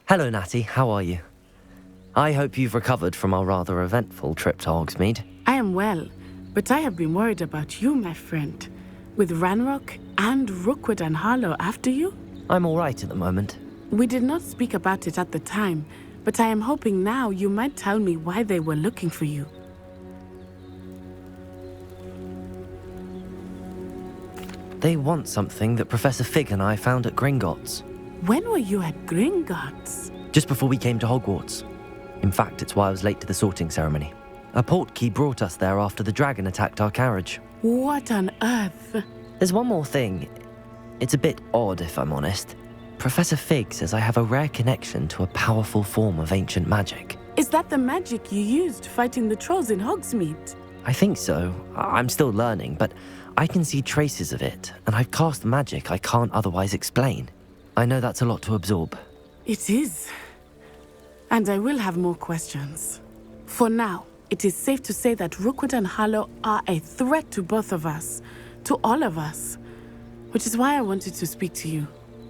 Hello, Natty. How are you? I hope you've recovered from our rather eventful trip to Hogsmeade. I am well, but I have been worried about you, my friend. With Ranrock and Rookwood and Harlow after you? I'm all right at the moment. We did not speak about it at the time, but I am hoping now you might tell me why they were looking for you. They want something that Professor Fig and I found at Gringotts. When were you at Gringotts? Just before we came to Hogwarts. In fact, it's why I was late to the sorting ceremony. A portkey brought us there after the dragon attacked our carriage. What on earth? There's one more thing. It's a bit odd, if I'm honest. Professor Fig says I have a rare connection to a powerful form of ancient magic. Is that the magic you used fighting the trolls in Hogsmeade? I think so. I'm still learning, but I can see traces of it, and I've cast magic I can't otherwise explain. I know that's a lot to absorb. It is. And I will have more questions. For now, it is safe to say that Rookwood and Harlow are a threat to both of us, to all of us, which is why I wanted to speak to you.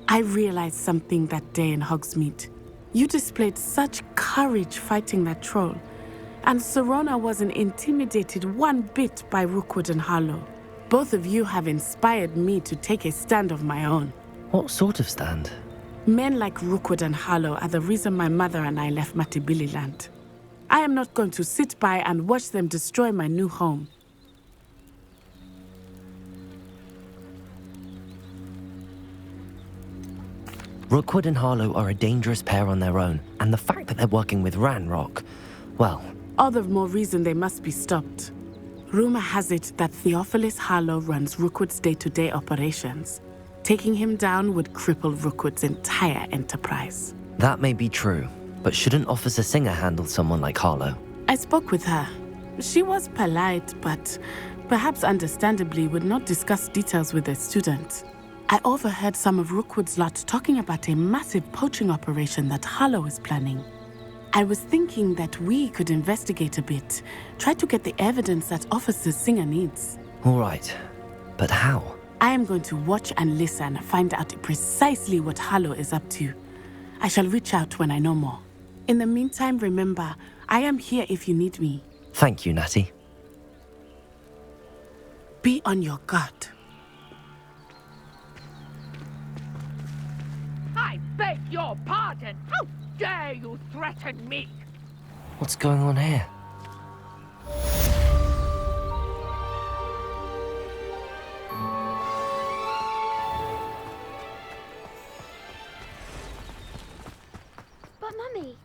I realized something that day in Hogsmeade. You displayed such courage fighting that troll, and Serona wasn't intimidated one bit by Rookwood and Harlow. Both of you have inspired me to take a stand of my own. What sort of stand? Men like Rookwood and Harlow are the reason my mother and I left Matabeleland. I am not going to sit by and watch them destroy my new home. Rookwood and Harlow are a dangerous pair on their own, and the fact that they're working with Ranrock, well... All the more reason they must be stopped. Rumor has it that Theophilus Harlow runs Rookwood's day-to-day operations. Taking him down would cripple Rookwood's entire enterprise. That may be true, but shouldn't Officer Singer handle someone like Harlow? I spoke with her. She was polite, but perhaps understandably would not discuss details with a student. I overheard some of Rookwood's lot talking about a massive poaching operation that Harlow is planning. I was thinking that we could investigate a bit, try to get the evidence that Officer Singer needs. All right, but how? I am going to watch and listen, find out precisely what Harlow is up to. I shall reach out when I know more. In the meantime, remember, I am here if you need me. Thank you, Natty. Be on your guard. I beg your pardon! How dare you threaten me? What's going on here? But Mummy...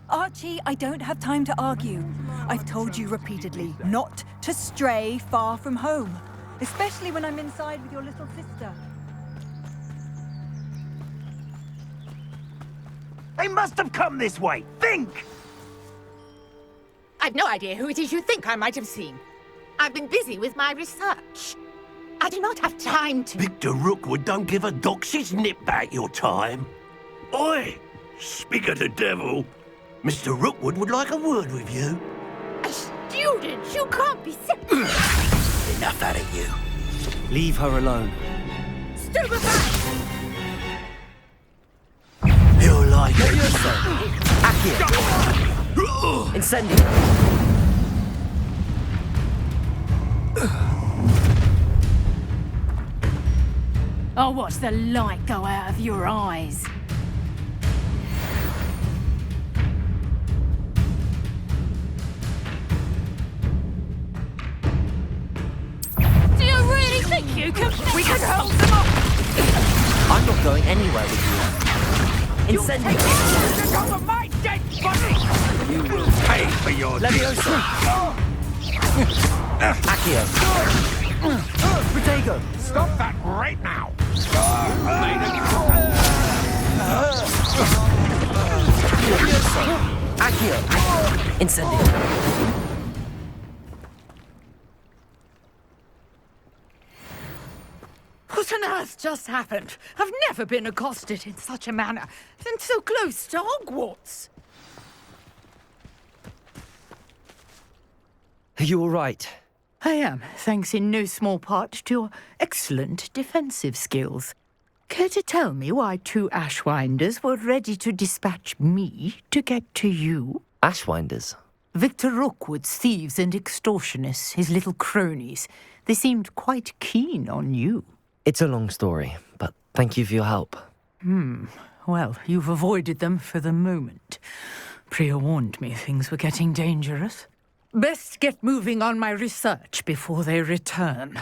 Archie, I don't have time to argue. I've told you repeatedly not to stray far from home, especially when I'm inside with your little sister. They must have come this way. Think! I've no idea who it is you think I might have seen. I've been busy with my research. I do not have time to... Victor Rookwood don't give a doxy's nip back your time. Oi! Speak of the devil. Mr. Rookwood would like a word with you. A student? You can't be sick. Enough out of you. Leave her alone. Stupefy! You're like it. Accio! Incendio! I'll watch the light go out of your eyes. Do you really think you can... We can hold them off! I'm not going anywhere with you. Incendio! Take over my dead body! You will pay for your Leviosa! Accio! Protego! Stop that right now! Accio! Incendio! What on earth just happened? I've never been accosted in such a manner, and so close to Hogwarts. Are you all right? I am, thanks in no small part to your excellent defensive skills. Care to tell me why 2 Ashwinders were ready to dispatch me to get to you? Ashwinders? Victor Rookwood's thieves and extortionists, his little cronies. They seemed quite keen on you. It's a long story, but thank you for your help. Well, you've avoided them for the moment. Priya warned me things were getting dangerous. Best get moving on my research before they return.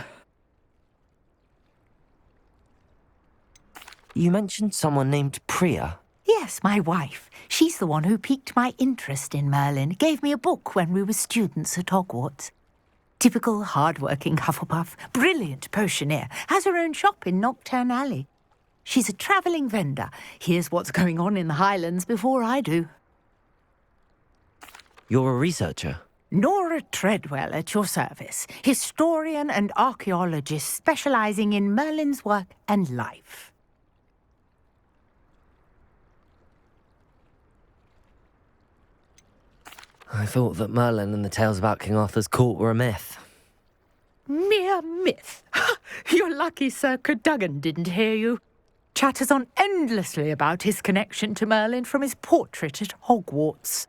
You mentioned someone named Priya. Yes, my wife. She's the one who piqued my interest in Merlin. Gave me a book when we were students at Hogwarts. Typical hard-working Hufflepuff, brilliant potioneer, has her own shop in Knockturn Alley. She's a travelling vendor. Hears what's going on in the Highlands before I do. You're a researcher? Nora Treadwell at your service, historian and archaeologist specialising in Merlin's work and life. I thought that Merlin and the tales about King Arthur's court were a myth. Mere myth. You're lucky Sir Cadogan didn't hear you. Chatters on endlessly about his connection to Merlin from his portrait at Hogwarts.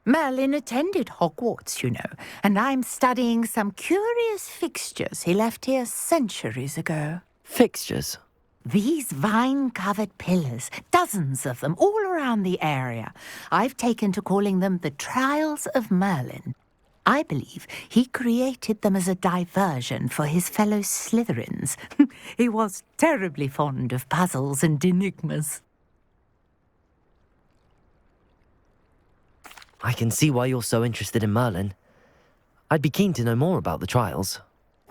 Merlin attended Hogwarts, you know, and I'm studying some curious fixtures he left here centuries ago. Fixtures? These vine-covered pillars, dozens of them, all around the area. I've taken to calling them the Trials of Merlin. I believe he created them as a diversion for his fellow Slytherins. He was terribly fond of puzzles and enigmas. I can see why you're so interested in Merlin. I'd be keen to know more about the trials.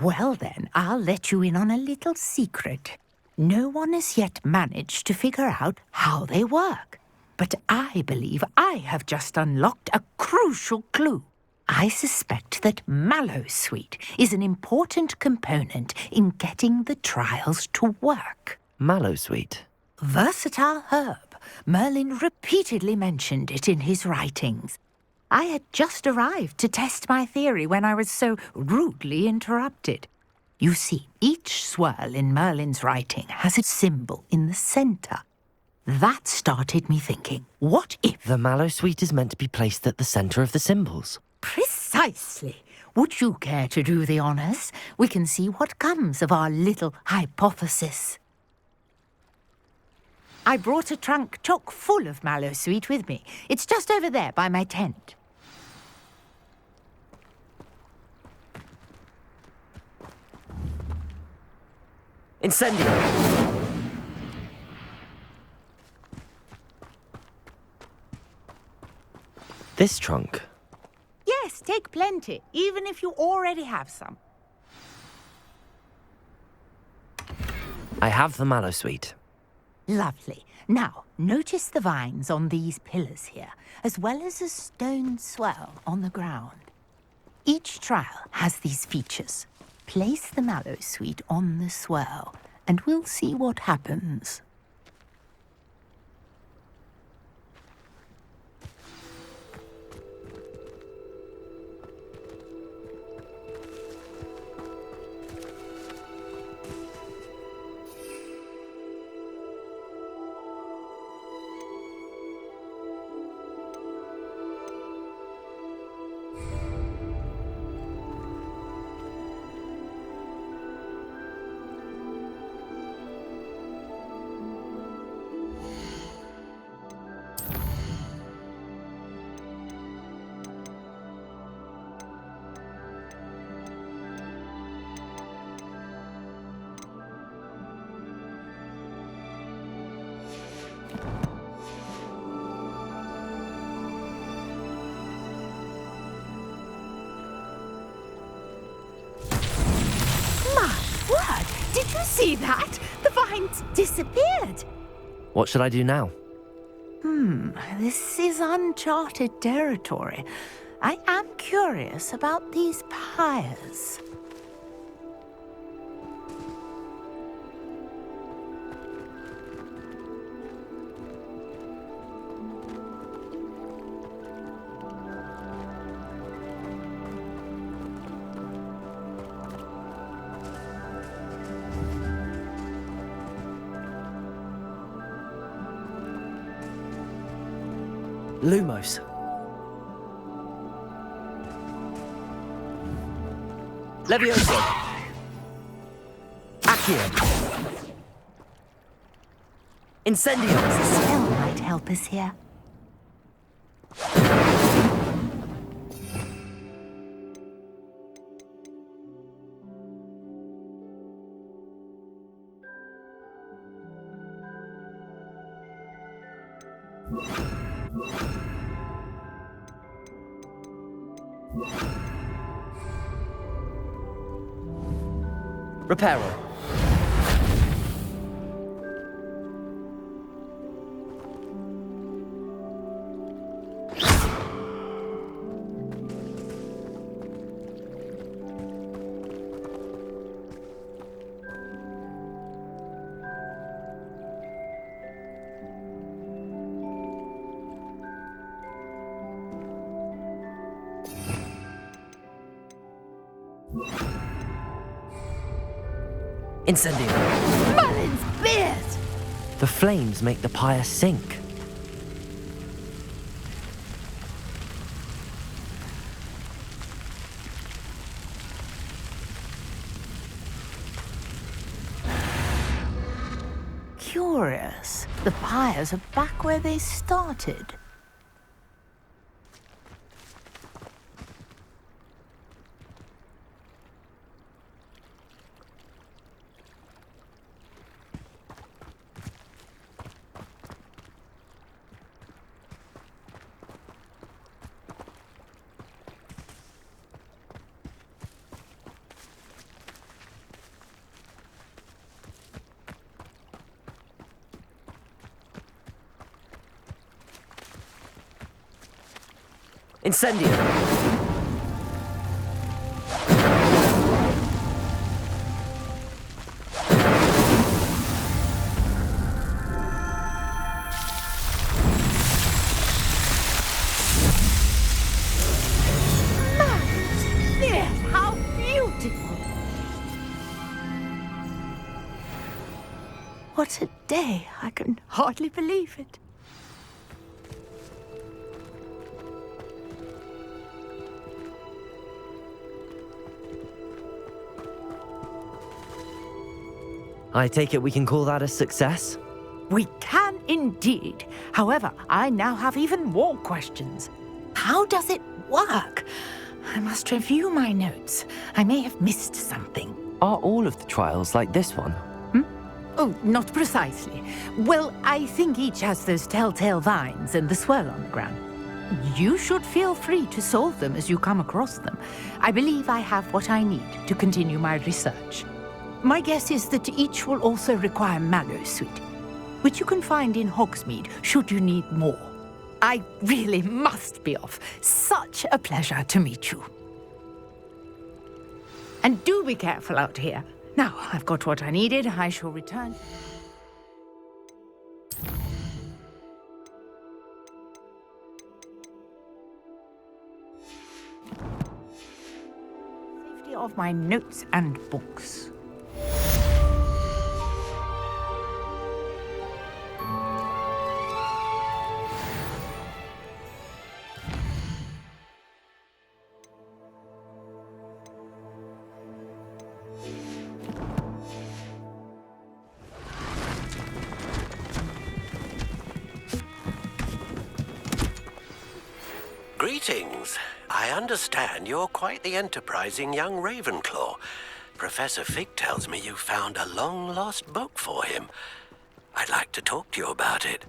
Well then, I'll let you in on a little secret. No one has yet managed to figure out how they work. But I believe I have just unlocked a crucial clue. I suspect that Mallowsweet is an important component in getting the trials to work. Mallowsweet? Versatile herb. Merlin repeatedly mentioned it in his writings. I had just arrived to test my theory when I was so rudely interrupted. You see, each swirl in Merlin's writing has a symbol in the centre. That started me thinking, what if... The Mallowsweet is meant to be placed at the centre of the symbols. Precisely. Would you care to do the honours? We can see what comes of our little hypothesis. I brought a trunk chock full of Mallowsweet with me. It's just over there by my tent. Incendio! This trunk? Yes, take plenty, even if you already have some. I have the Mallowsweet. Lovely. Now, notice the vines on these pillars here, as well as a stone swell on the ground. Each trial has these features. Place the Mallowsweet on the swell, and we'll see what happens. Did you see that? The vines disappeared. What should I do now? This is uncharted territory. I am curious about these pyres. Lumos. Levioso. Accio. Incendio. Spell might help us here. Reparo. Incendio. Mullins beard! The flames make the pyre sink. Curious. The pyres are back where they started. Incendio. Yes, how beautiful! What a day! I can hardly believe it. I take it we can call that a success? We can indeed. However, I now have even more questions. How does it work? I must review my notes. I may have missed something. Are all of the trials like this one? Oh, not precisely. Well, I think each has those telltale vines and the swirl on the ground. You should feel free to solve them as you come across them. I believe I have what I need to continue my research. My guess is that each will also require mallow sweet, which you can find in Hogsmeade should you need more. I really must be off. Such a pleasure to meet you. And do be careful out here. Now, I've got what I needed. I shall return. Safety of my notes and books. Greetings. I understand you're quite the enterprising young Ravenclaw. Professor Fig tells me you found a long-lost book for him. I'd like to talk to you about it.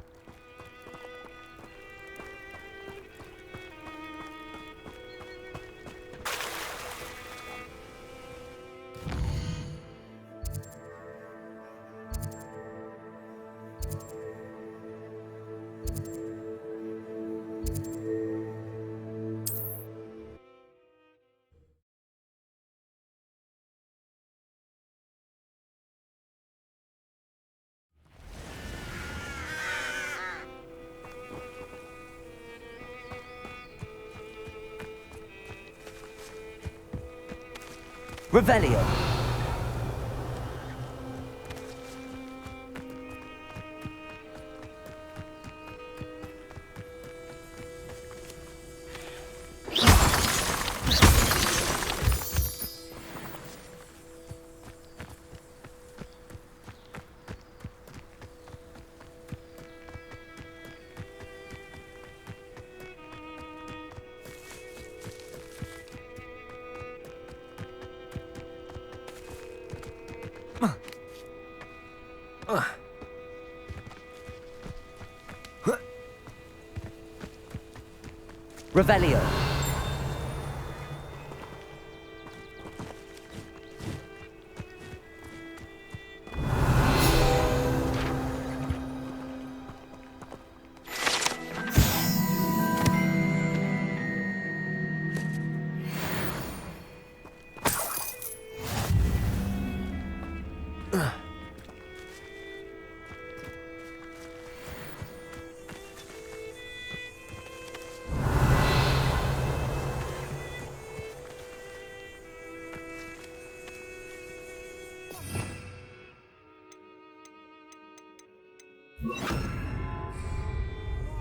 Revelio. Revelio.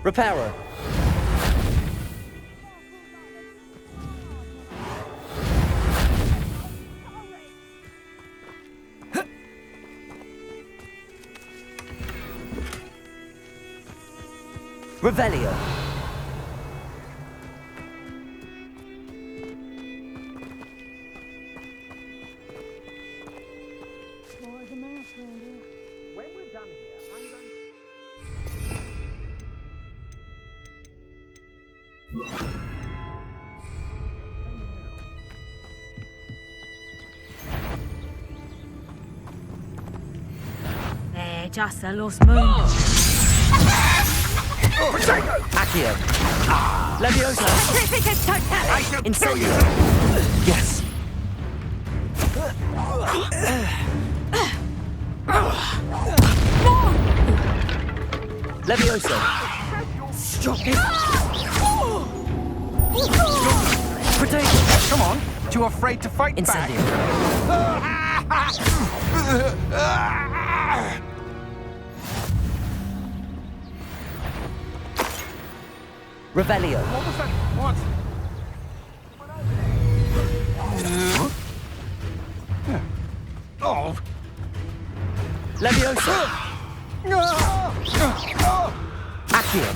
Reparo. Revelio. They're just a lost moon. Accio. Leviosa. Incendio. Yes. Leviosa. Stop it. Potato. Come on. Too afraid to fight Incendio. Revelio. What was that? What? Oh. Leviosa. Accio.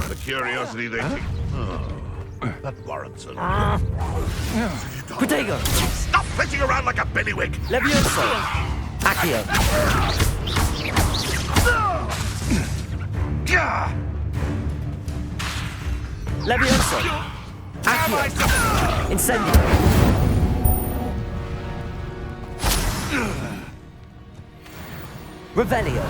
The curiosity they keep. Oh, that warrants it. Potato. Stop flitting around like a billywig! Leviosa. Accio. Leviosa. Accio. Incendio. Revelio.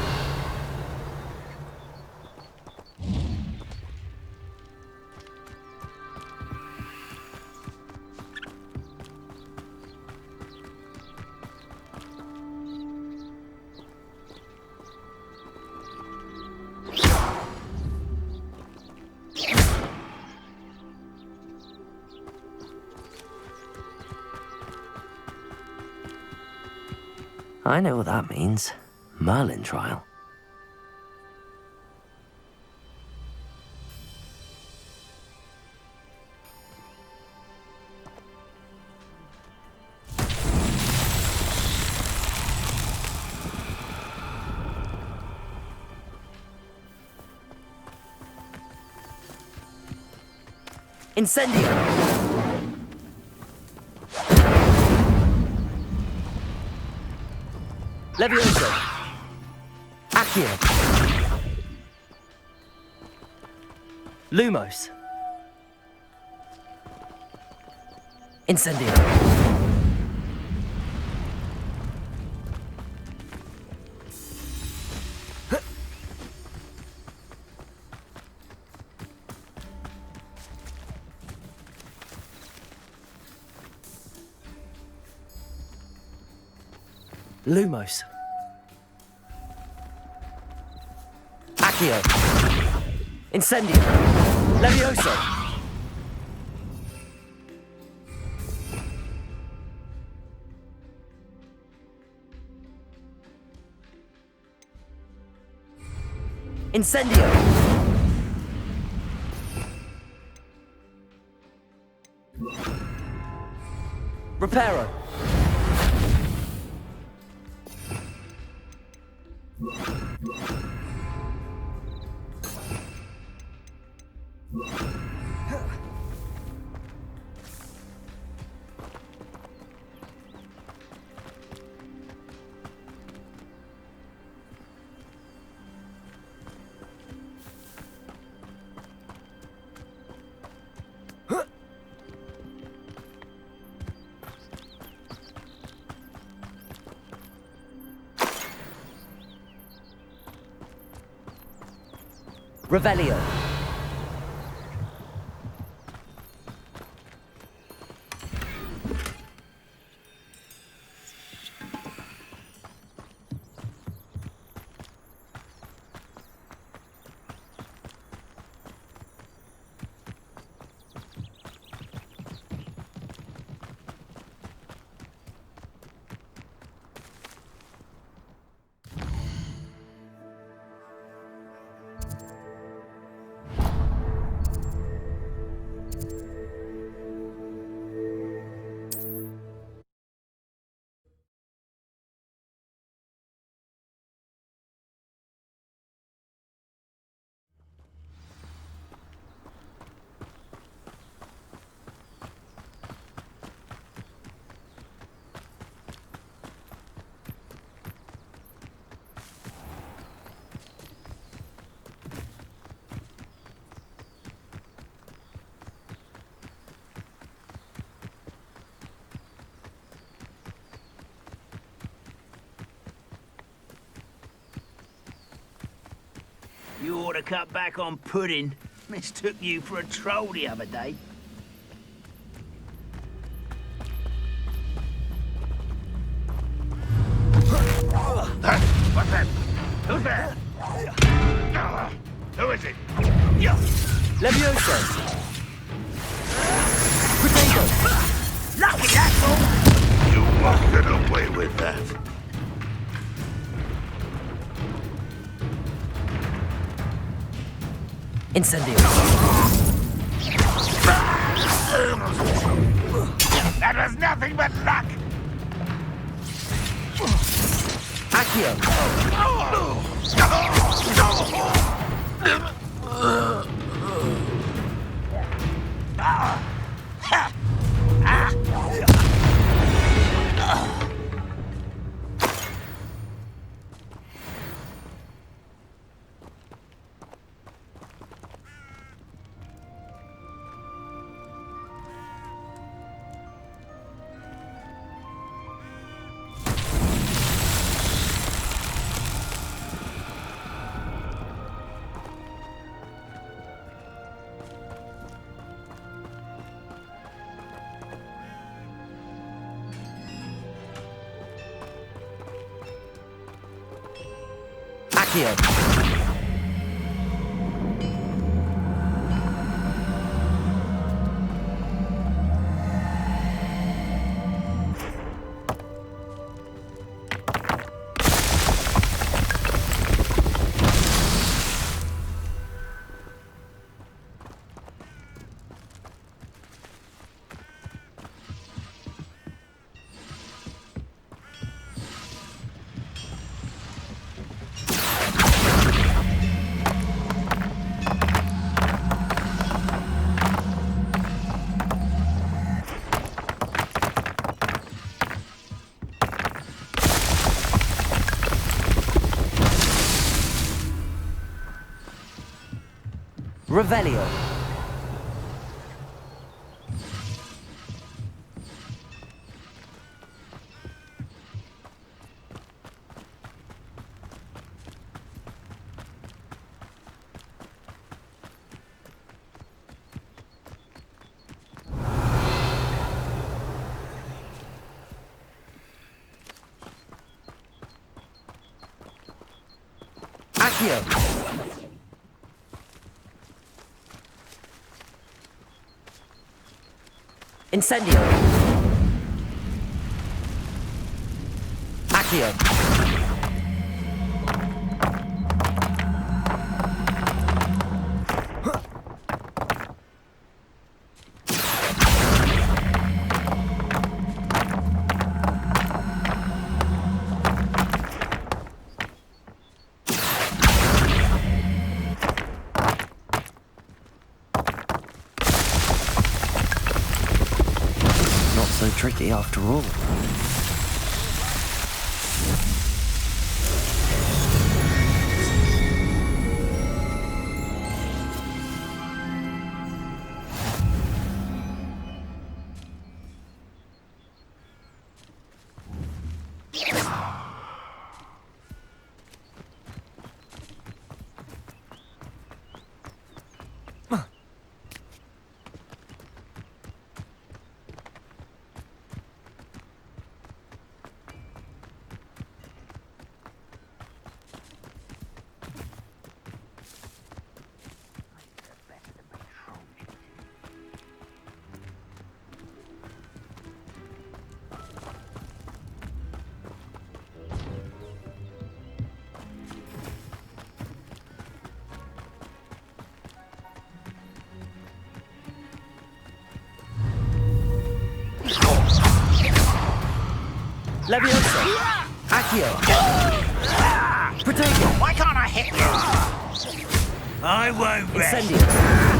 I know what that means. Merlin trial. Incendio! Leviosa! Accio! Lumos! Incendio! Lumos. Accio. Incendio. Leviosa. Incendio. Reparo. Revelio. You ought to cut back on pudding. Mistook you for a troll the other day. What's that? Who's there? Who is it? Levioso. Potato. Lucky, that's all! You won't get away with that. Incendio. That was nothing but luck! Accio. Accio. Revelio. Accio. Incendio. Accio. so tricky after all. Leviosa! Accio! Protego! Why can't I hit you? I won't rest. Incendio!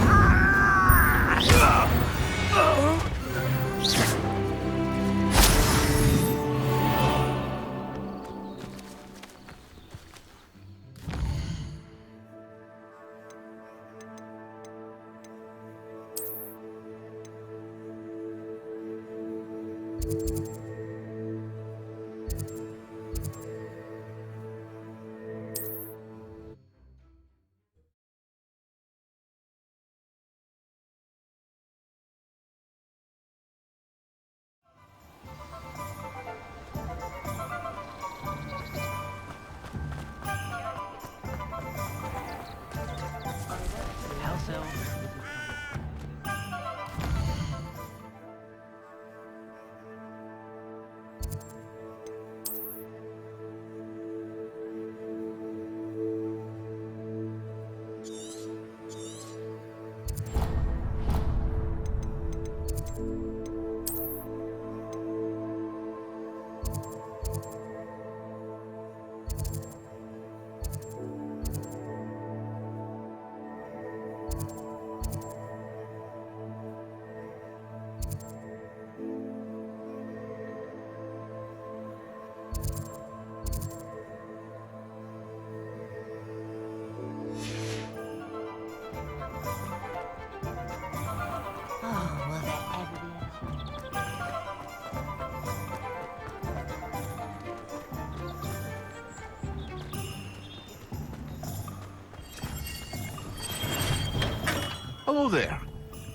Hello there.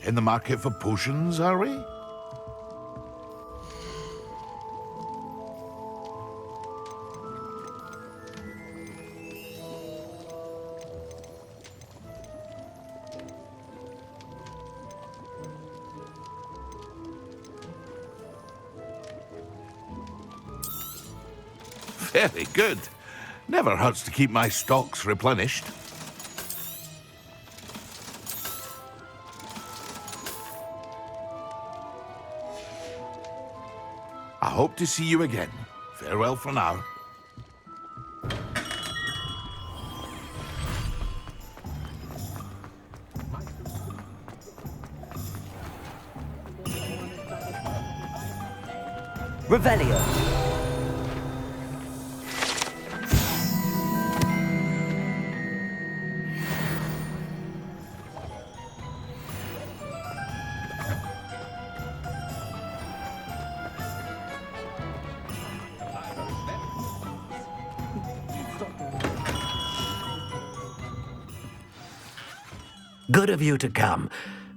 In the market for potions, are we? Very good. Never hurts to keep my stocks replenished. I hope to see you again. Farewell for now. Revelio. Good of you to come.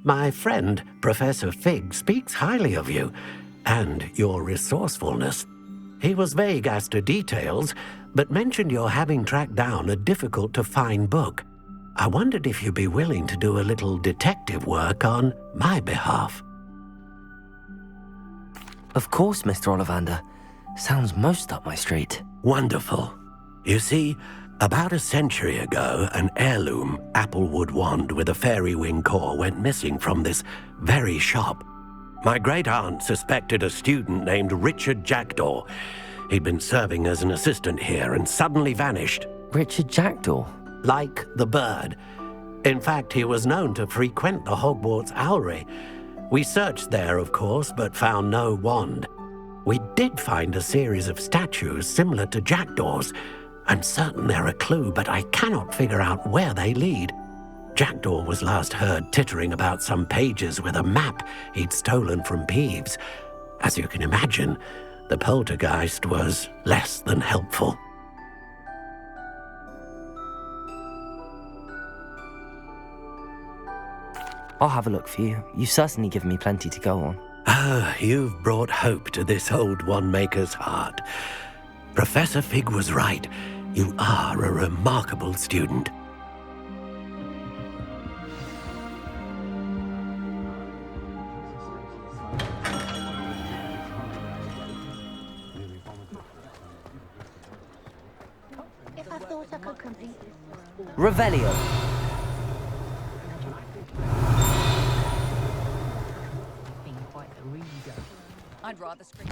My friend, Professor Fig, speaks highly of you and your resourcefulness. He was vague as to details, but mentioned your having tracked down a difficult-to-find book. I wondered if you'd be willing to do a little detective work on my behalf. Of course, Mr. Ollivander. Sounds most up my street. Wonderful. You see, about a century ago, an heirloom applewood wand with a fairy wing core went missing from this very shop. My great-aunt suspected a student named Richard Jackdaw. He'd been serving as an assistant here and suddenly vanished. Richard Jackdaw? Like the bird. In fact, he was known to frequent the Hogwarts Owlry. We searched there, of course, but found no wand. We did find a series of statues similar to jackdaws. I'm certain they're a clue, but I cannot figure out where they lead. Jackdaw was last heard tittering about some pages with a map he'd stolen from Peeves. As you can imagine, the poltergeist was less than helpful. I'll have a look for you. You've certainly given me plenty to go on. Ah, you've brought hope to this old one-maker's heart. Professor Fig was right. You are a remarkable student. If I thought I could complete this. Revelio. I'd rather scream.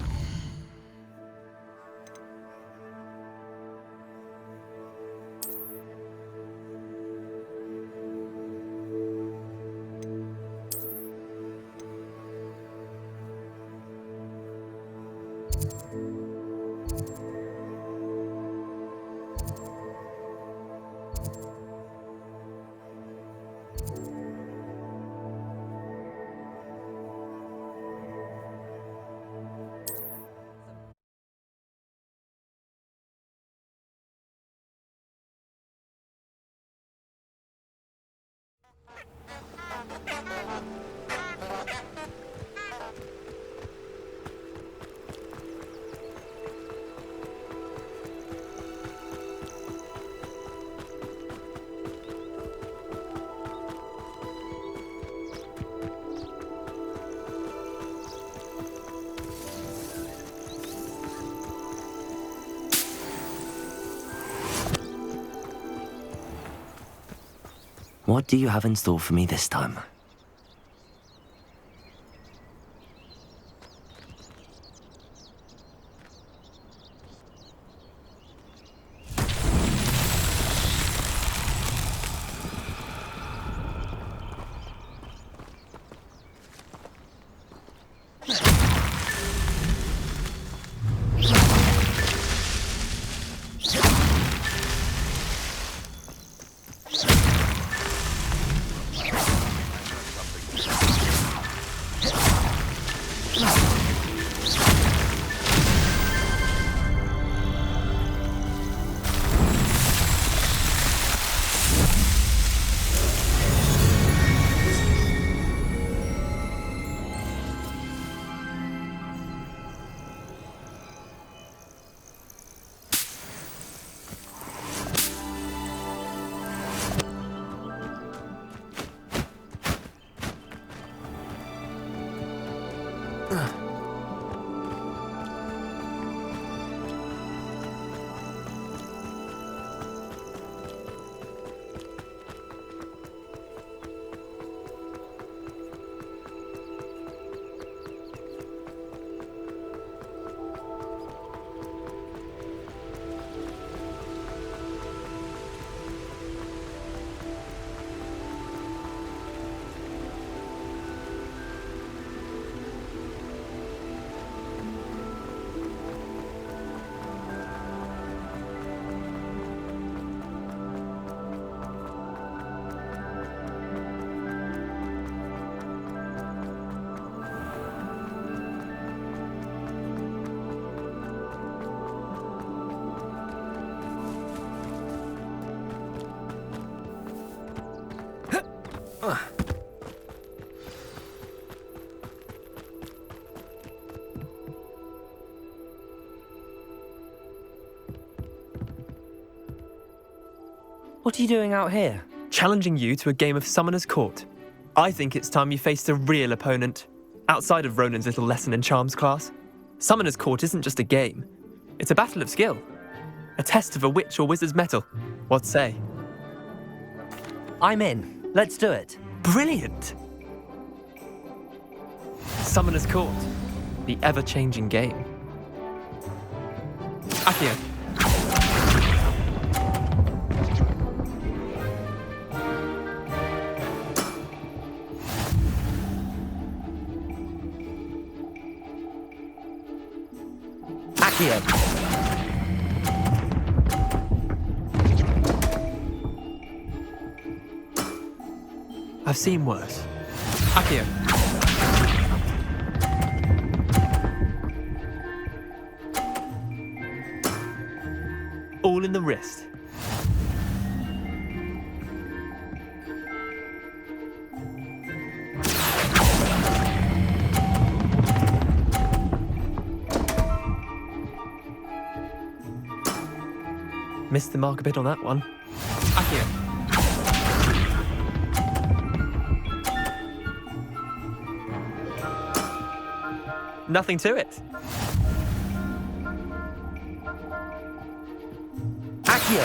What do you have in store for me this time? What are you doing out here? Challenging you to a game of Summoner's Court. I think it's time you faced a real opponent, outside of Ronan's little lesson in charms class. Summoner's Court isn't just a game. It's a battle of skill. A test of a witch or wizard's mettle. What say? I'm in. Let's do it. Brilliant! Summoner's Court. The ever-changing game. Accio. Accio! I've seen worse. Accio. All in the wrist. Missed the mark a bit on that one. Accio. Nothing to it. Accio!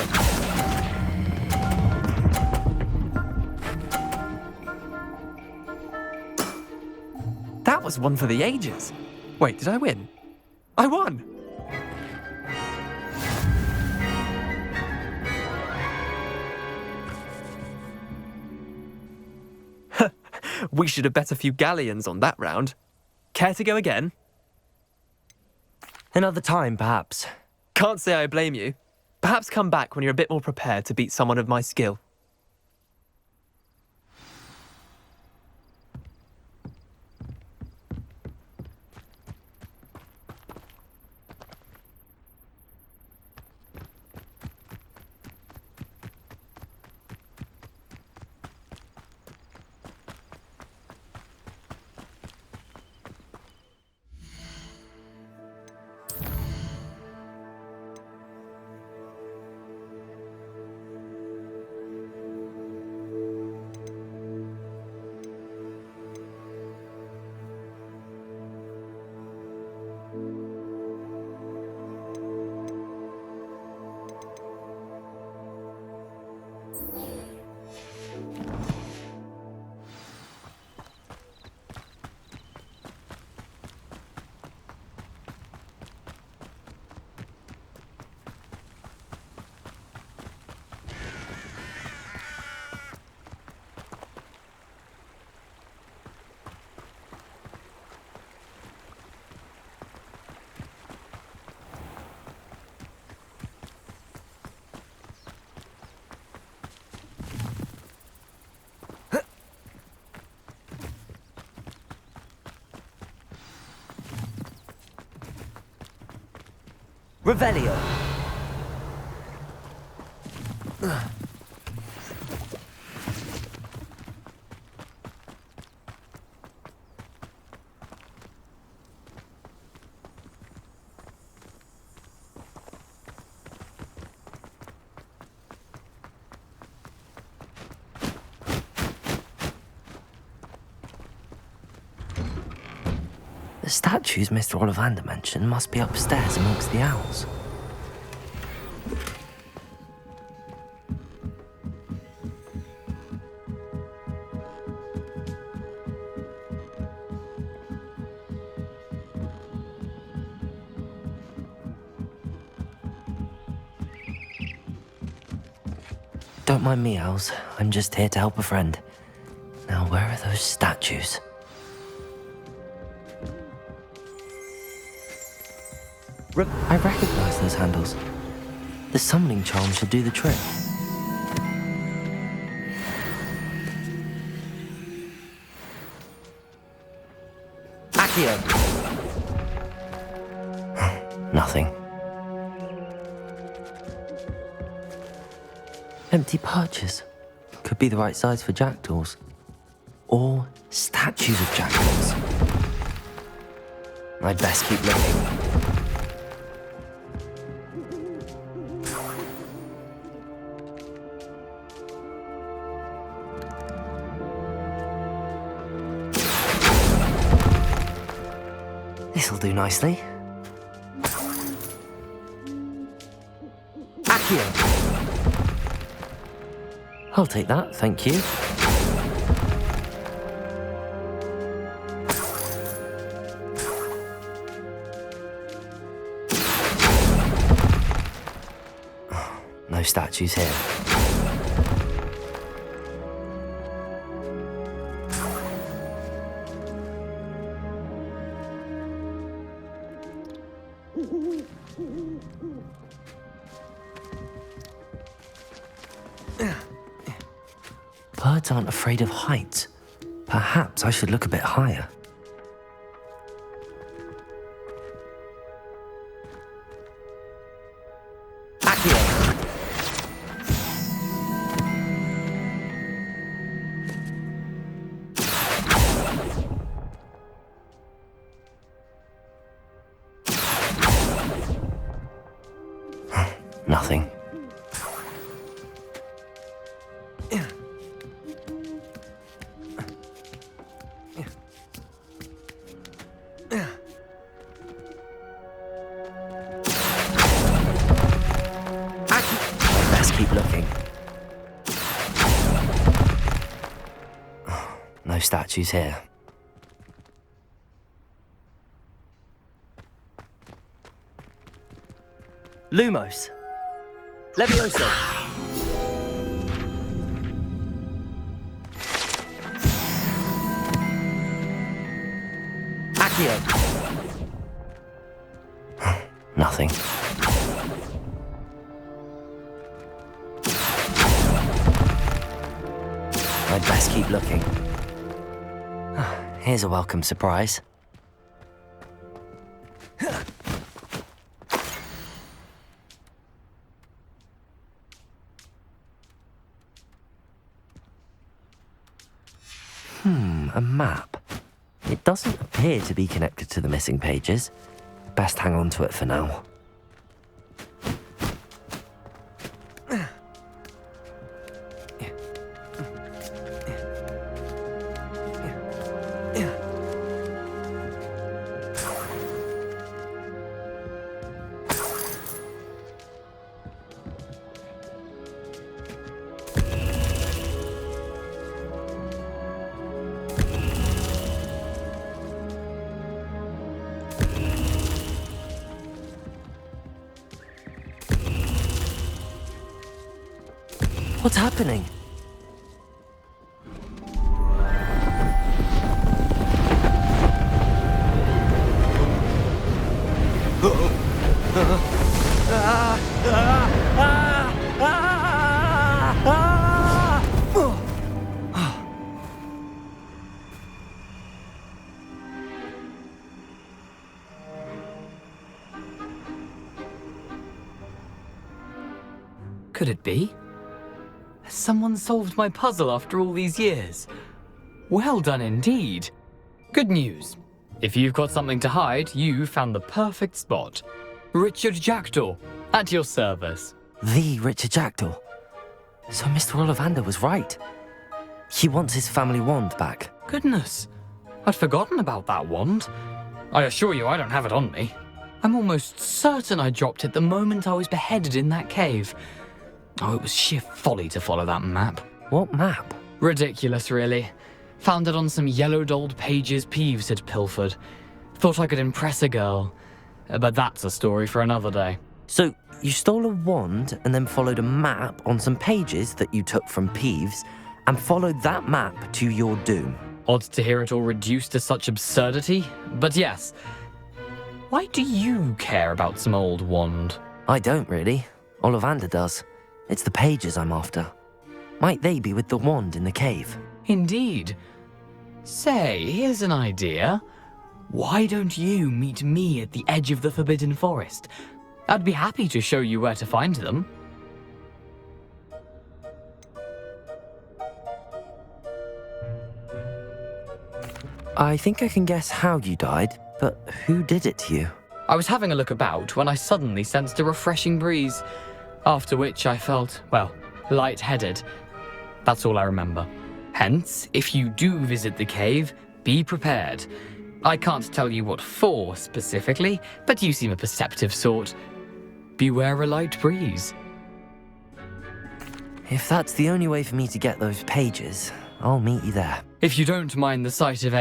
That was one for the ages. Wait, did I win? I won! We should have bet a few galleons on that round. Care to go again? Another time, perhaps. Can't say I blame you. Perhaps come back when you're a bit more prepared to beat someone of my skill. Revelio. The statues Mr. Ollivander mentioned must be upstairs amongst the owls. Don't mind me, owls. I'm just here to help a friend. Now, where are those statues? I recognize those handles. The summoning charm should do the trick. Accio! Nothing. Empty perches. Could be the right size for jackdaws. Or statues of jackdaws. I'd best keep looking. This'll do nicely. Accio! I'll take that, thank you. No statues here. Birds aren't afraid of heights. Perhaps I should look a bit higher. Accio! Nothing. Let's keep looking. No statues here. Lumos. Levioso. Accio. Nothing. I'd best keep looking. Here's a welcome surprise. A map. It doesn't appear to be connected to the missing pages. Best hang on to it for now. What's happening? Could it be? Has someone solved my puzzle after all these years? Well done indeed. Good news. If you've got something to hide, you found the perfect spot. Richard Jackdaw, at your service. The Richard Jackdaw. So Mr. Ollivander was right. He wants his family wand back. Goodness, I'd forgotten about that wand. I assure you I don't have it on me. I'm almost certain I dropped it the moment I was beheaded in that cave. Oh, it was sheer folly to follow that map. What map? Ridiculous, really. Found it on some yellowed old pages Peeves had pilfered. Thought I could impress a girl. But that's a story for another day. So, you stole a wand and then followed a map on some pages that you took from Peeves and followed that map to your doom. Odd to hear it all reduced to such absurdity, but yes. Why do you care about some old wand? I don't really. Ollivander does. It's the pages I'm after. Might they be with the wand in the cave? Indeed. Say, here's an idea. Why don't you meet me at the edge of the Forbidden Forest? I'd be happy to show you where to find them. I think I can guess how you died, but who did it to you? I was having a look about when I suddenly sensed a refreshing breeze, after which I felt, well, lightheaded. That's all I remember. Hence, if you do visit the cave, be prepared. I can't tell you what for specifically, but you seem a perceptive sort. Beware a light breeze. If that's the only way for me to get those pages, I'll meet you there. If you don't mind the sight of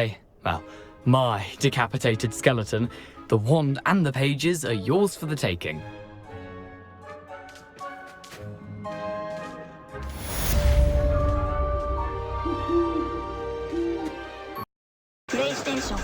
my decapitated skeleton, the wand and the pages are yours for the taking. PlayStation